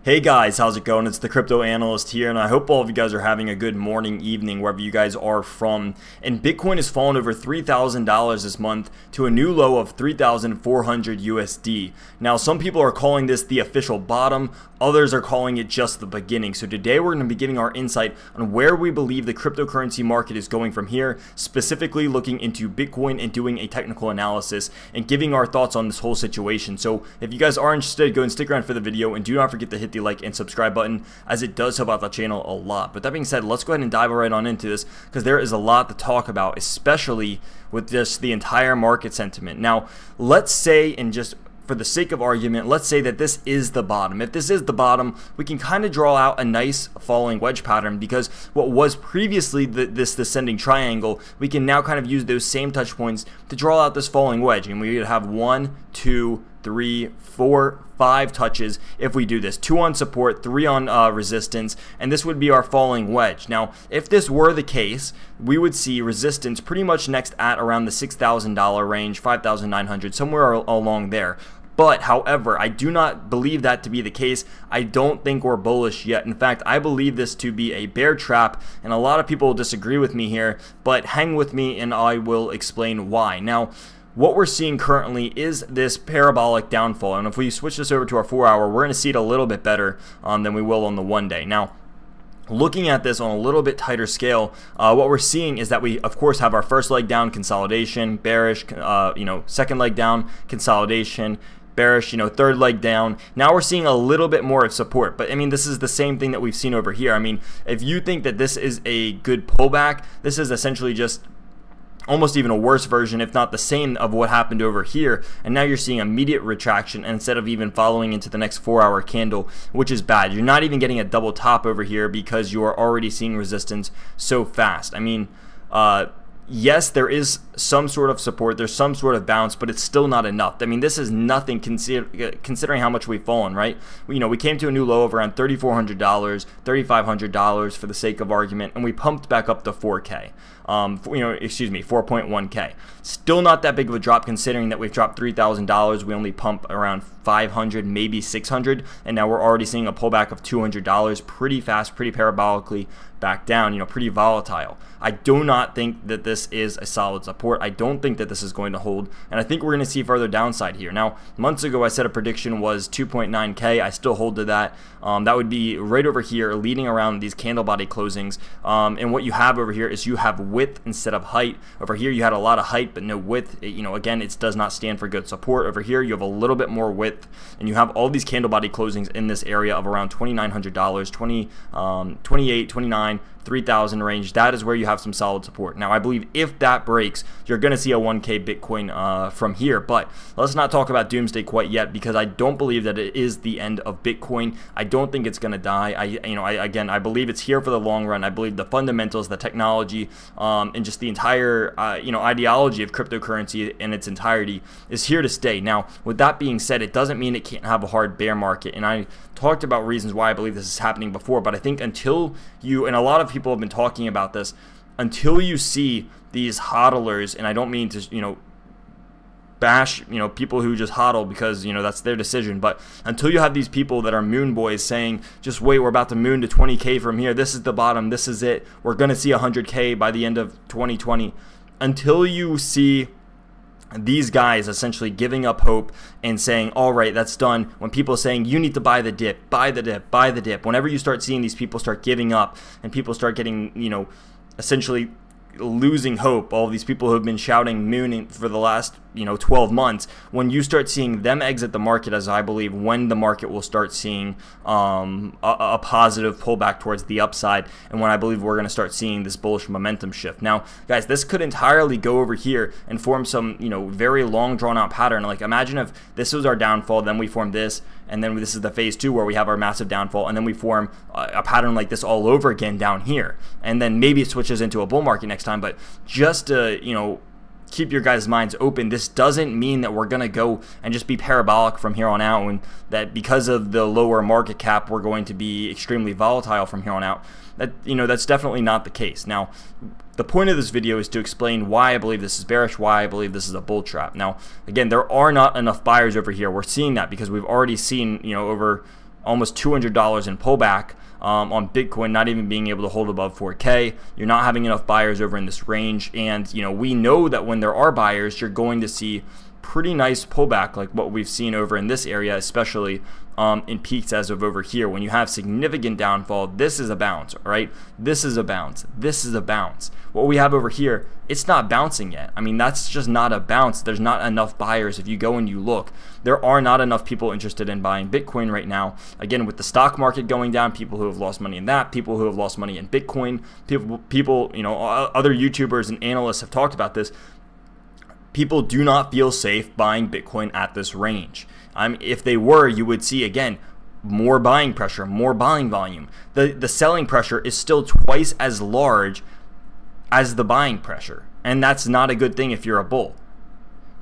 Hey guys, how's it going? It's the Crypto Analyst here, and I hope all of you guys are having a good morning, evening, wherever you guys are from. And Bitcoin has fallen over $3,000 this month to a new low of 3,400 USD. Now, some people are calling this the official bottom, others are calling it just the beginning. So today we're going to be giving our insight on where we believe the cryptocurrency market is going from here, specifically looking into Bitcoin and doing a technical analysis and giving our thoughts on this whole situation. So if you guys are interested, go and stick around for the video, and do not forget to hit the like and subscribe button, as it does help out the channel a lot. But that being said, let's go ahead and dive right on into this, because there is a lot to talk about, especially with just the entire market sentiment. Now, let's say, and just for the sake of argument, let's say that this is the bottom. If this is the bottom, we can kind of draw out a nice falling wedge pattern, because what was previously this descending triangle, we can now kind of use those same touch points to draw out this falling wedge, and we would have 1, 2, 3, 4, 5 touches if we do this. 2 on support, 3 on resistance, and this would be our falling wedge. Now, if this were the case, we would see resistance pretty much next at around the $6,000 range, 5,900, somewhere along there. But however, I do not believe that to be the case. I don't think we're bullish yet. In fact, I believe this to be a bear trap, and a lot of people will disagree with me here, but hang with me and I will explain why. Now, what we're seeing currently is this parabolic downfall, and if we switch this over to our 4-hour, we're going to see it a little bit better than we will on the 1-day. Now, looking at this on a little bit tighter scale, what we're seeing is that we, of course, have our first leg down, consolidation, bearish, second leg down, consolidation, bearish, third leg down. Now we're seeing a little bit more of support, but I mean, this is the same thing that we've seen over here. I mean, if you think that this is a good pullback, this is essentially just almost even a worse version, if not the same, of what happened over here. And now you're seeing immediate retraction instead of even following into the next 4-hour candle, which is bad. You're not even getting a double top over here because you are already seeing resistance so fast. I mean, yes, there is some sort of support, there's some sort of bounce, but it's still not enough. I mean, this is nothing considering how much we've fallen, right? We came to a new low of around $3,400, $3,500 for the sake of argument, and we pumped back up to 4K. 4.1K. Still not that big of a drop considering that we've dropped $3,000. We only pump around 500, maybe 600, and now we're already seeing a pullback of $200 pretty fast, pretty parabolically back down, pretty volatile. I do not think that this is a solid support. I don't think that this is going to hold, and I think we're going to see further downside here. Now, months ago I said a prediction was 2.9K. I still hold to that. That would be right over here, leading around these candle body closings, and what you have over here is you have width instead of height. Over here you had a lot of height but no width. Again, it does not stand for good support. Over here you have a little bit more width, and you have all these candle body closings in this area of around $2,900, 28, 29, 3,000 range. That is where you have some solid support. Now, I believe if that breaks, you're going to see a 1K Bitcoin from here, but let's not talk about doomsday quite yet, because I don't believe that it is the end of Bitcoin. I don't think it's going to die. I believe it's here for the long run. I believe the fundamentals, the technology, and just the entire ideology of cryptocurrency in its entirety is here to stay. Now, with that being said, it doesn't mean it can't have a hard bear market, and I talked about reasons why I believe this is happening before, but I think until you, and a lot of people have been talking about this, until you see these hodlers, and I don't mean to bash people who just hodl, because that's their decision, but until you have these people that are moon boys saying, just wait, we're about to moon to 20K from here, this is the bottom, this is it, we're gonna see 100K by the end of 2020, until you see these guys essentially giving up hope and saying, all right, that's done, when people are saying you need to buy the dip, buy the dip, buy the dip, whenever you start seeing these people start giving up and people start getting essentially losing hope, all these people who have been shouting mooning for the last 12 months, when you start seeing them exit the market, as I believe when the market will start seeing a positive pullback towards the upside, and when I believe we're going to start seeing this bullish momentum shift. Now, guys, this could entirely go over here and form some very long drawn out pattern. Like, imagine if this was our downfall, then we form this, and then this is the phase 2 where we have our massive downfall, and then we form a pattern like this all over again down here, and then maybe it switches into a bull market next time. But just to keep your guys' minds open, this doesn't mean that we're gonna go and just be parabolic from here on out, and that because of the lower market cap we're going to be extremely volatile from here on out. That's definitely not the case. Now, the point of this video is to explain why I believe this is bearish, why I believe this is a bull trap. Now, again, there are not enough buyers over here. We're seeing that because we've already seen over almost $200 in pullback on Bitcoin, not even being able to hold above 4K. You're not having enough buyers over in this range. And, we know that when there are buyers, you're going to see pretty nice pullback like what we've seen over in this area, especially in peaks as of over here. When you have significant downfall, this is a bounce, right? This is a bounce. This is a bounce. What we have over here, it's not bouncing yet. I mean, that's just not a bounce. There's not enough buyers. If you go and you look, there are not enough people interested in buying Bitcoin right now. Again, with the stock market going down, people who have lost money in that, people who have lost money in Bitcoin, people, other YouTubers and analysts have talked about this. People do not feel safe buying Bitcoin at this range. If they were, you would see, again, more buying pressure, more buying volume. The selling pressure is still twice as large as the buying pressure, and that's not a good thing if you're a bull.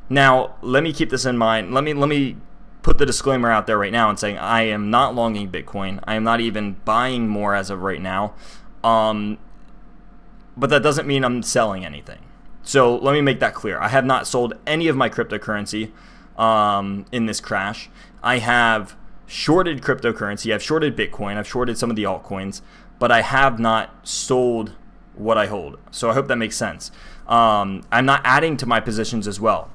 Now, let me keep this in mind. Let me put the disclaimer out there right now and saying I am not longing Bitcoin. I am not even buying more as of right now. But that doesn't mean I'm selling anything. So let me make that clear. I have not sold any of my cryptocurrency in this crash. I have shorted cryptocurrency. I've shorted Bitcoin. I've shorted some of the altcoins, but I have not sold what I hold. So I hope that makes sense. I'm not adding to my positions as well.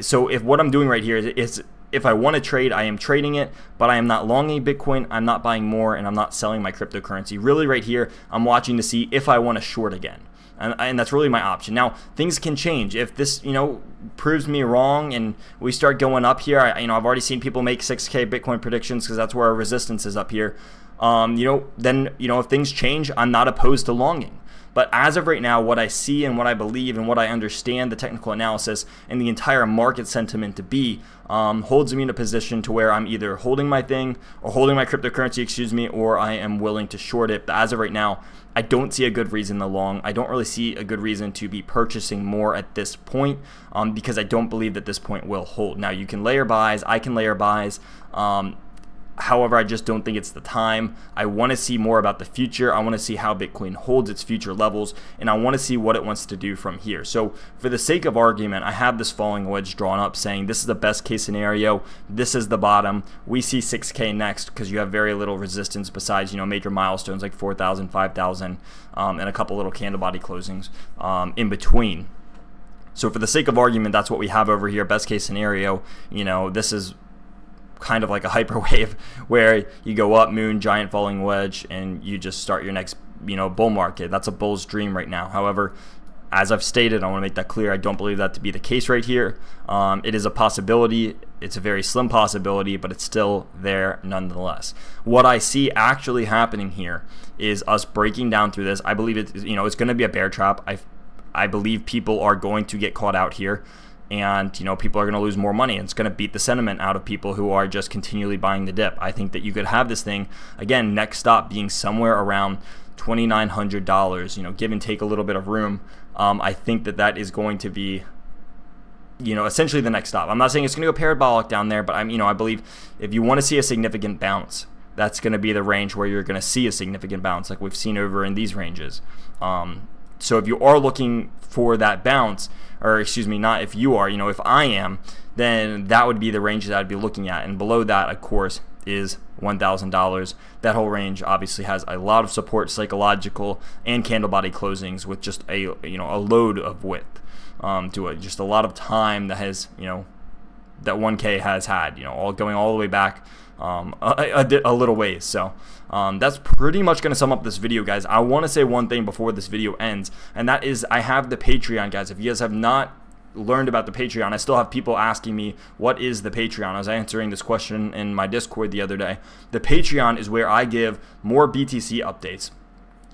So if what I'm doing right here is if I want to trade, I am trading it, but I am not longing Bitcoin. I'm not buying more, and I'm not selling my cryptocurrency. Really right here, I'm watching to see if I want to short again. And that's really my option. Now, things can change. If this, proves me wrong and we start going up here, I've already seen people make 6K Bitcoin predictions because that's where our resistance is up here. Then, if things change, I'm not opposed to longing. But as of right now, what I see and what I believe and what I understand the technical analysis and the entire market sentiment to be holds me in a position to where I'm either holding my thing or holding my cryptocurrency, or I am willing to short it. But as of right now, I don't see a good reason to long. I don't really see a good reason to be purchasing more at this point because I don't believe that this point will hold. Now, you can layer buys. I can layer buys. However, I just don't think it's the time. I want to see more about the future. I want to see how Bitcoin holds its future levels, and I want to see what it wants to do from here. So for the sake of argument, I have this falling wedge drawn up saying this is the best case scenario. This is the bottom. We see 6K next because you have very little resistance besides, major milestones like 4,000, 5,000, and a couple little candle body closings in between. So for the sake of argument, that's what we have over here. Best case scenario, this is kind of like a hyperwave where you go up, moon, giant falling wedge, and you just start your next bull market. That's a bull's dream right now. However, as I've stated, I want to make that clear, I don't believe that to be the case right here. It is a possibility. It's a very slim possibility, but it's still there nonetheless. What I see actually happening here is us breaking down through this. I believe it's going to be a bear trap. I believe people are going to get caught out here. And people are going to lose more money. It's going to beat the sentiment out of people who are just continually buying the dip. I think that you could have this thing, again, next stop being somewhere around $2,900, give and take a little bit of room. I think that is going to be, essentially the next stop. I'm not saying it's going to go parabolic down there, but I believe if you want to see a significant bounce, that's going to be the range where you're going to see a significant bounce like we've seen over in these ranges. So if you are looking for that bounce, or excuse me, not if you are, if I am, then that would be the range that I'd be looking at. And below that, of course, is $1,000. That whole range obviously has a lot of support, psychological and candle body closings with just a load of width to it. Just a lot of time that has, that 1K has had, all going all the way back a little ways. So that's pretty much going to sum up this video, guys. I want to say one thing before this video ends, and that is I have the Patreon, guys. If you guys have not learned about the Patreon, I still have people asking me what is the Patreon. I was answering this question in my Discord the other day. The Patreon is where I give more BTC updates.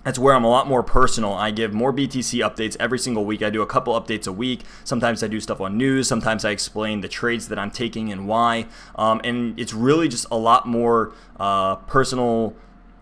That's where I'm a lot more personal. I give more BTC updates every single week. I do a couple updates a week. Sometimes I do stuff on news. Sometimes I explain the trades that I'm taking and why. And it's really just a lot more personal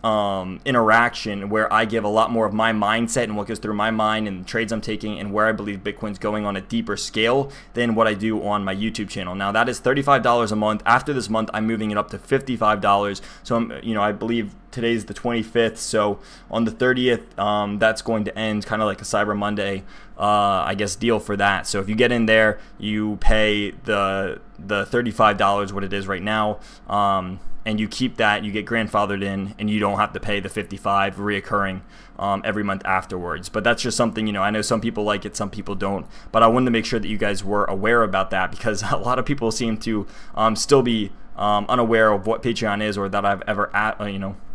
interaction where I give a lot more of my mindset and what goes through my mind and the trades I'm taking and where I believe Bitcoin's going on a deeper scale than what I do on my YouTube channel. Now that is $35 a month. After this month, I'm moving it up to $55. So I believe today's the 25th, so on the 30th, that's going to end, kind of like a Cyber Monday, I guess, deal for that. So if you get in there, you pay the $35, what it is right now, and you keep that, you get grandfathered in, and you don't have to pay the $55 reoccurring every month afterwards. But that's just something, I know some people like it, some people don't, but I wanted to make sure that you guys were aware about that, because a lot of people seem to still be unaware of what Patreon is, or that I've ever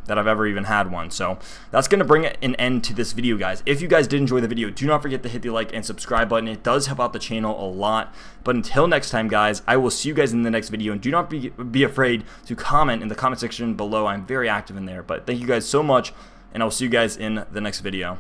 that I've ever even had one. So that's going to bring an end to this video, guys. If you guys did enjoy the video, do not forget to hit the like and subscribe button. It does help out the channel a lot. But until next time, guys, I will see you guys in the next video, and do not be afraid to comment in the comment section below. I'm very active in there. But thank you guys so much, and I'll see you guys in the next video.